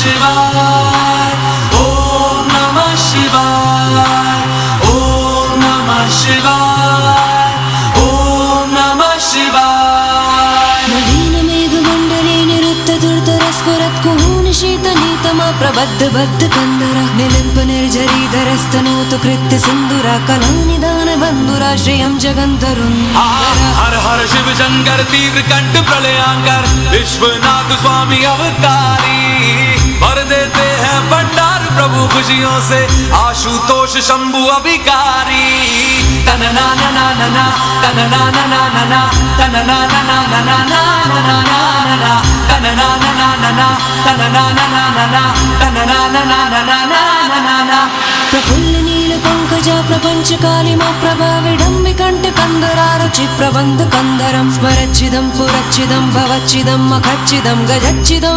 शिवाय, ओम नमः शिवाय, ओम नमः शिवाय, ओम नमः शिवाय। नवीन मेघमण्डले निरुत्तदुर्धरस्फुरत्कुहूनि शीतनीतमा प्रबद्ध बद्ध कंदरा निलिम्प निर्झरीधरस्तनोतु कृत्य सिन्दूरा कलानिदान बन्धुरा श्रियं जगन्तरुन्धरा। हर हर शिव शंकर तीव्र कंठ प्रलयांकर विश्वनाथ स्वामी अवतारी, भर देते हैं भंडार प्रभु खुशियों से आशुतोष शंभु अभिकारी। तन ना ना ना ना ना, तन ना ना ना ना ना, तन ना ना ना ना ना ना ना ना ना, तन ना ना ना ना ना, तन ना ना ना ना ना, तन ना ना ना ना ना ना ना। प्रफुल्ल नील पंकजा प्रपंच कालिमा प्रभा विडम्बिकण्ठ कंदरा रुचि प्रबन्ध कंदरं स्मरच्चिदं पुरच्चिदं भवच्चिदं मखच्चिदं गजच्चिदं